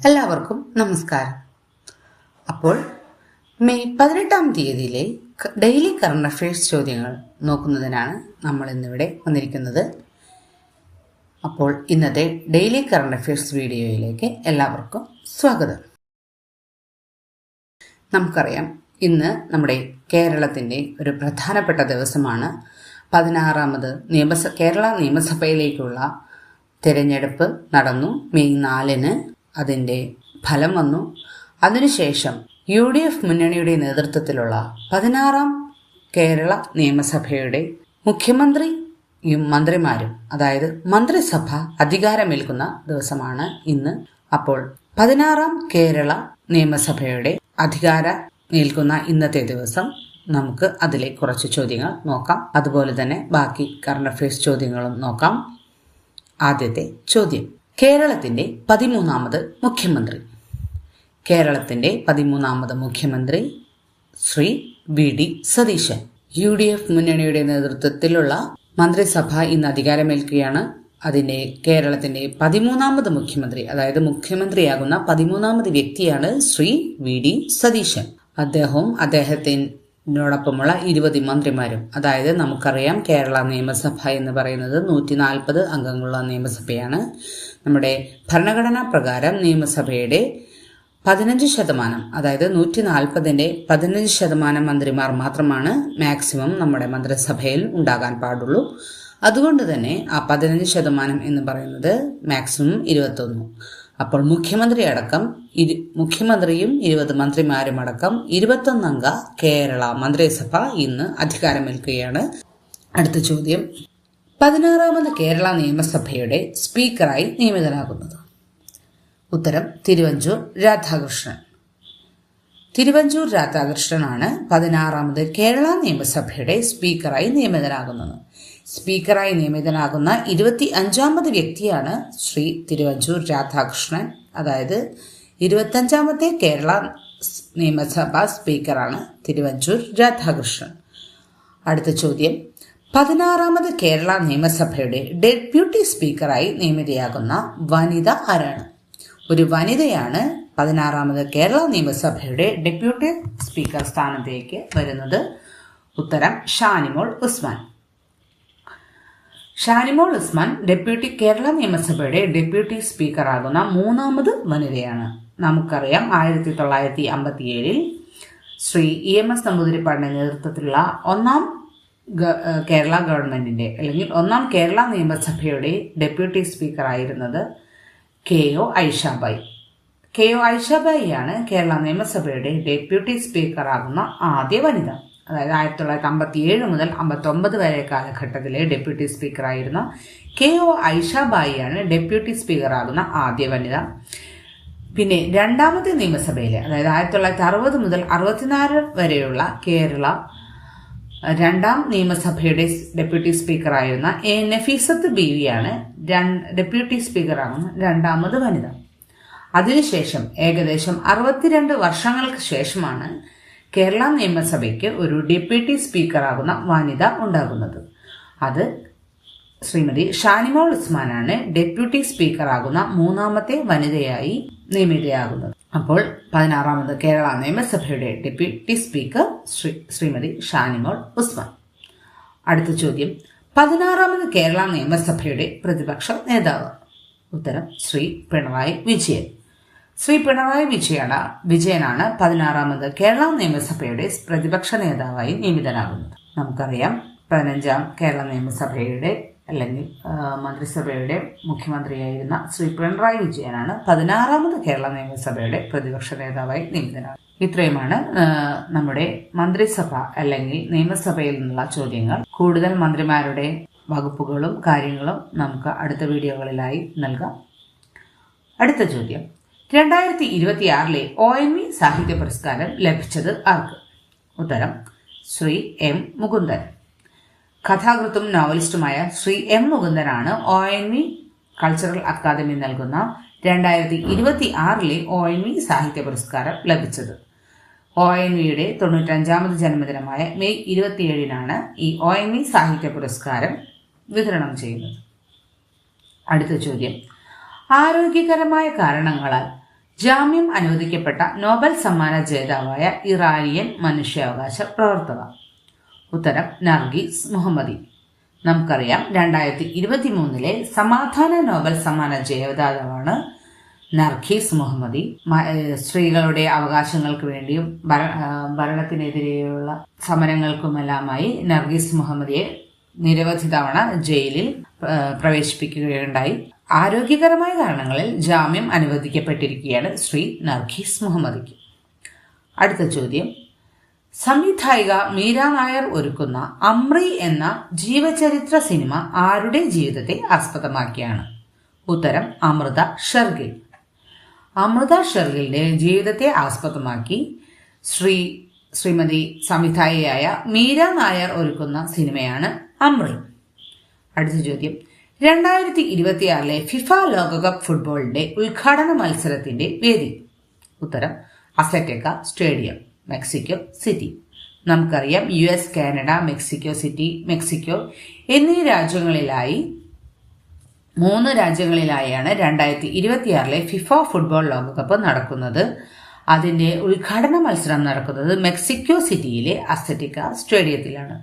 എല്ലാവർക്കും നമസ്കാരം. അപ്പോൾ മെയ് 18-ാം തീയതിയിലെ ഡെയിലി കറണ്ട് അഫയേഴ്സ് ചോദ്യങ്ങൾ നോക്കുന്നതിനാണ് നമ്മൾ ഇന്നിവിടെ വന്നിരിക്കുന്നത്. അപ്പോൾ ഇന്നത്തെ ഡെയിലി കറണ്ട് അഫയേഴ്സ് വീഡിയോയിലേക്ക് എല്ലാവർക്കും സ്വാഗതം. നമുക്കറിയാം, ഇന്ന് നമ്മുടെ കേരളത്തിൻ്റെ ഒരു പ്രധാനപ്പെട്ട ദിവസമാണ്. 16ാമത് കേരള നിയമസഭയിലേക്കുള്ള തിരഞ്ഞെടുപ്പ് നടന്നു. മെയ് 4-ന് അതിൻ്റെ ഫലം വന്നു. അതിനുശേഷം UDF മുന്നണിയുടെ നേതൃത്വത്തിലുള്ള 16ാം കേരള നിയമസഭയുടെ മുഖ്യമന്ത്രിയും മന്ത്രിമാരും, അതായത് മന്ത്രിസഭ അധികാരമേൽക്കുന്ന ദിവസമാണ് ഇന്ന്. അപ്പോൾ 16ാം കേരള നിയമസഭയുടെ അധികാരമേൽക്കുന്ന ഇന്നത്തെ ദിവസം നമുക്ക് അതിലെ കുറച്ച് ചോദ്യങ്ങൾ നോക്കാം. അതുപോലെ തന്നെ ബാക്കി കറണ്ട് അഫയേഴ്സ് ചോദ്യങ്ങളും നോക്കാം. ആദ്യത്തെ ചോദ്യം: കേരളത്തിന്റെ 13ാമത് മുഖ്യമന്ത്രി. കേരളത്തിന്റെ 13ാമത് മുഖ്യമന്ത്രി ശ്രീ VD സതീശൻ. UDF മുന്നണിയുടെ നേതൃത്വത്തിലുള്ള മന്ത്രിസഭ ഇന്ന് അധികാരമേൽക്കുകയാണ്. അതിന്റെ കേരളത്തിന്റെ 13ാമത് മുഖ്യമന്ത്രി, അതായത് മുഖ്യമന്ത്രിയാകുന്ന 13ാമത് വ്യക്തിയാണ് ശ്രീ VD സതീശൻ. അദ്ദേഹത്തിനോടൊപ്പമുള്ള 20 മന്ത്രിമാരും. അതായത് നമുക്കറിയാം, കേരള നിയമസഭ എന്ന് പറയുന്നത് 140 അംഗങ്ങളുള്ള നിയമസഭയാണ്. നമ്മുടെ ഭരണഘടനാ പ്രകാരം നിയമസഭയുടെ 15%, അതായത് 140-ന്റെ 15% മന്ത്രിമാർ മാത്രമാണ് മാക്സിമം നമ്മുടെ മന്ത്രിസഭയിൽ ഉണ്ടാകാൻ പാടുള്ളൂ. അതുകൊണ്ട് തന്നെ ആ 15% എന്ന് പറയുന്നത് മാക്സിമം 21. അപ്പോൾ മുഖ്യമന്ത്രിയും 20 മന്ത്രിമാരും അടക്കം 21 അംഗ കേരള മന്ത്രിസഭ ഇന്ന് അധികാരമേൽക്കുകയാണ്. അടുത്ത ചോദ്യം: 16ാമത് കേരള നിയമസഭയുടെ സ്പീക്കറായി നിയമിതനാകുന്നത്. ഉത്തരം: തിരുവഞ്ചൂർ രാധാകൃഷ്ണൻ. തിരുവഞ്ചൂർ രാധാകൃഷ്ണനാണ് 16ാമത് കേരള നിയമസഭയുടെ സ്പീക്കറായി നിയമിതനാകുന്നത്. സ്പീക്കറായി നിയമിതനാകുന്ന 25ാമത് വ്യക്തിയാണ് ശ്രീ തിരുവഞ്ചൂർ രാധാകൃഷ്ണൻ. അതായത് 25ാമത്തെ കേരള നിയമസഭാ സ്പീക്കറാണ് തിരുവഞ്ചൂർ രാധാകൃഷ്ണൻ. അടുത്ത ചോദ്യം: 16ാമത് കേരള നിയമസഭയുടെ ഡെപ്യൂട്ടി സ്പീക്കറായി നിയമിതയാകുന്ന വനിത ആരാണ്? ഒരു വനിതയാണ് 16ാമത് കേരള നിയമസഭയുടെ ഡെപ്യൂട്ടി സ്പീക്കർ സ്ഥാനത്തേക്ക് വരുന്നത്. ഉത്തരം: ഷാനിമോൾ ഉസ്മാൻ. ഷാനിമോൾ ഉസ്മാൻ കേരള നിയമസഭയുടെ ഡെപ്യൂട്ടി സ്പീക്കർ ആകുന്ന 3ാമത് വനിതയാണ്. നമുക്കറിയാം, 1957-ൽ ശ്രീ EMS നമ്പൂതിരിപ്പാടിന്റെ നേതൃത്വത്തിലുള്ള 1ാം കേരള ഗവൺമെന്റിന്റെ അല്ലെങ്കിൽ 1ാം കേരള നിയമസഭയുടെ ഡെപ്യൂട്ടി സ്പീക്കർ ആയിരുന്നത് KO ഐഷാബായി. KO ഐഷാബായിയാണ് കേരള നിയമസഭയുടെ ഡെപ്യൂട്ടി സ്പീക്കർ ആകുന്ന ആദ്യ വനിത. അതായത് 1957 മുതൽ 59 വരെ കാലഘട്ടത്തിലെ ഡെപ്യൂട്ടി സ്പീക്കർ ആയിരുന്ന KO ഐഷാബായിയാണ് ഡെപ്യൂട്ടി സ്പീക്കർ ആകുന്ന ആദ്യ വനിത. പിന്നെ 2ാമത്തെ നിയമസഭയിലെ, അതായത് 1960 മുതൽ 64 വരെയുള്ള കേരള 2ാം നിയമസഭയുടെ ഡെപ്യൂട്ടി സ്പീക്കർ ആയിരുന്ന നഫീസത്ത് ബീവിയാണ് ഡെപ്യൂട്ടി സ്പീക്കർ ആകുന്ന 2ാമത് വനിത. അതിനുശേഷം ഏകദേശം 62 വർഷങ്ങൾക്ക് ശേഷമാണ് കേരള നിയമസഭയ്ക്ക് ഒരു ഡെപ്യൂട്ടി സ്പീക്കർ ആകുന്ന വനിത ഉണ്ടാകുന്നത്. അത് ശ്രീമതി ഷാനിമോൾ ഉസ്മാനാണ് ഡെപ്യൂട്ടി സ്പീക്കർ ആകുന്ന 3ാമത്തെ വനിതയായി നിയമിതയാകുന്നത്. അപ്പോൾ 16ാമത് കേരള നിയമസഭയുടെ ഡെപ്യൂട്ടി സ്പീക്കർ ശ്രീമതി ഷാനിമോൾ ഉസ്മാൻ. അടുത്ത ചോദ്യം: 16ാമത് കേരള നിയമസഭയുടെ പ്രതിപക്ഷ നേതാവ്. ഉത്തരം: ശ്രീ പിണറായി വിജയൻ. ശ്രീ പിണറായി വിജയനാണ് 16ാമത് കേരള നിയമസഭയുടെ പ്രതിപക്ഷ നേതാവായി നിയമിതനാകുന്നത്. നമുക്കറിയാം, 15ാം കേരള നിയമസഭയുടെ അല്ലെങ്കിൽ മന്ത്രിസഭയുടെ മുഖ്യമന്ത്രിയായിരുന്ന ശ്രീ പിണറായി വിജയനാണ് 16ാമത് കേരള നിയമസഭയുടെ പ്രതിപക്ഷ നേതാവായി നിയമിതനാകുന്നത്. ഇത്രയുമാണ് നമ്മുടെ മന്ത്രിസഭ അല്ലെങ്കിൽ നിയമസഭയിൽ നിന്നുള്ള ചോദ്യങ്ങൾ. കൂടുതൽ മന്ത്രിമാരുടെ വകുപ്പുകളും കാര്യങ്ങളും നമുക്ക് അടുത്ത വീഡിയോകളിലായി നൽകാം. അടുത്ത ചോദ്യം: 2026-ലെ ONV സാഹിത്യ പുരസ്കാരം ലഭിച്ചത് ആർക്ക്? ഉത്തരം: ശ്രീ M മുകുന്ദൻ. കഥാകൃത്തും നോവലിസ്റ്റുമായ ശ്രീ M മുകുന്ദനാണ് ONV കൾച്ചറൽ അക്കാദമി നൽകുന്ന 2026-ലെ ONV സാഹിത്യ പുരസ്കാരം ലഭിച്ചത്. ONVയുടെ 95ാമത് ജന്മദിനമായ മെയ് 27-നാണ് ഈ ONV സാഹിത്യ പുരസ്കാരം വിതരണം ചെയ്യുന്നത്. അടുത്ത ചോദ്യം: ആരോഗ്യകരമായ കാരണങ്ങളാൽ ജാമ്യം അനുവദിക്കപ്പെട്ട നോബൽ സമ്മാന ജേതാവായ ഇറാനിയൻ മനുഷ്യാവകാശ പ്രവർത്തക. ഉത്തരം നർഗീസ് മുഹമ്മദി. നമുക്കറിയാം 2023 സമാധാന നോബൽ സമ്മാന ജേതാവാണ് നർഗീസ് മുഹമ്മദി. സ്ത്രീകളുടെ അവകാശങ്ങൾക്ക് വേണ്ടിയും ഭരണത്തിനെതിരെയുള്ള സമരങ്ങൾക്കുമെല്ലാമായി നർഗീസ് മുഹമ്മദിയെ നിരവധി തവണ ജയിലിൽ പ്രവേശിപ്പിക്കുകയുണ്ടായി. ആരോഗ്യകരമായ കാരണങ്ങളിൽ ജാമ്യം അനുവദിക്കപ്പെട്ടിരിക്കുകയാണ് ശ്രീ നർഗീസ് മുഹമ്മദിക്ക്. അടുത്ത ചോദ്യം, സംവിധായിക മീര നായർ ഒരുക്കുന്ന അമ്രി എന്ന ജീവചരിത്ര സിനിമ ആരുടെ ജീവിതത്തെ ആസ്പദമാക്കിയാണ്? ഉത്തരം അമൃത ഷെർഗിൽ. അമൃത ഷെർഗിലിന്റെ ജീവിതത്തെ ആസ്പദമാക്കി ശ്രീമതി സംവിധായികയായ മീര നായർ ഒരുക്കുന്ന സിനിമയാണ് അമ്രി. അടുത്ത ചോദ്യം, 2026 ഫിഫ ലോകകപ്പ് ഫുട്ബോളിന്റെ ഉദ്ഘാടന മത്സരത്തിന്റെ വേദി? ഉത്തരം അസ്ലറ്റെക്ക സ്റ്റേഡിയം, മെക്സിക്കോ സിറ്റി. നമുക്കറിയാം US, കാനഡ, മെക്സിക്കോ എന്നീ രാജ്യങ്ങളിലായി 3 രാജ്യങ്ങളിലായാണ് 2026 ഫിഫ ഫുട്ബോൾ ലോകകപ്പ് നടക്കുന്നത്. അതിന്റെ ഉദ്ഘാടന മത്സരം നടക്കുന്നത് മെക്സിക്കോ സിറ്റിയിലെ അസ്ലറ്റെക്ക സ്റ്റേഡിയത്തിലാണ്.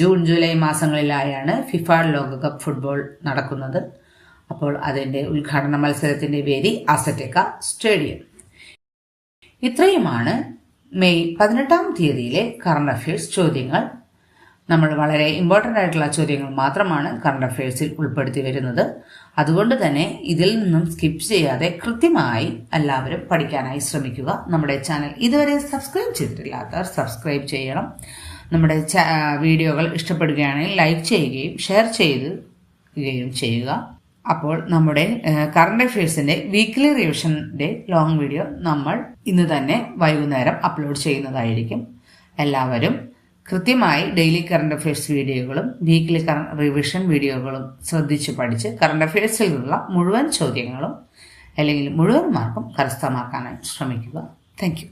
ജൂലൈ മാസങ്ങളിലായാണ് ഫിഫ ലോകകപ്പ് ഫുട്ബോൾ നടക്കുന്നത്. അപ്പോൾ അതിന്റെ ഉദ്ഘാടന മത്സരത്തിന്റെ വേദി അസ്ലറ്റെക്ക സ്റ്റേഡിയം. ഇത്രയുമാണ് മെയ് 18 കറണ്ട് അഫയേഴ്സ് ചോദ്യങ്ങൾ. നമ്മൾ വളരെ ഇമ്പോർട്ടൻ്റ് ആയിട്ടുള്ള ചോദ്യങ്ങൾ മാത്രമാണ് കറണ്ട് അഫയേഴ്സിൽ ഉൾപ്പെടുത്തി വരുന്നത്. അതുകൊണ്ട് തന്നെ ഇതിൽ നിന്നും സ്കിപ്പ് ചെയ്യാതെ കൃത്യമായി എല്ലാവരും പഠിക്കാനായി ശ്രമിക്കുക. നമ്മുടെ ചാനൽ ഇതുവരെ സബ്സ്ക്രൈബ് ചെയ്തിട്ടില്ലാത്തവർ സബ്സ്ക്രൈബ് ചെയ്യണം. നമ്മുടെ വീഡിയോകൾ ഇഷ്ടപ്പെടുകയാണെങ്കിൽ ലൈക്ക് ചെയ്യുകയും ഷെയർ ചെയ്യുകയും ചെയ്യുക. അപ്പോൾ നമ്മുടെ കറണ്ട് അഫയേഴ്സിന്റെ വീക്ക്ലി റിവിഷന്റെ ലോങ് വീഡിയോ നമ്മൾ ഇന്ന് തന്നെ വൈകുന്നേരം അപ്ലോഡ് ചെയ്യുന്നതായിരിക്കും. എല്ലാവരും കൃത്യമായി ഡെയിലി കറണ്ട് അഫയേഴ്സ് വീഡിയോകളും വീക്ക്ലി റിവിഷൻ വീഡിയോകളും ശ്രദ്ധിച്ച് പഠിച്ച് കറണ്ട് അഫയേഴ്സിൽ നിന്നുള്ള മുഴുവൻ ചോദ്യങ്ങളും അല്ലെങ്കിൽ മുഴുവൻ മാർക്കും കരസ്ഥമാക്കാനായി ശ്രമിക്കുക. Thank you.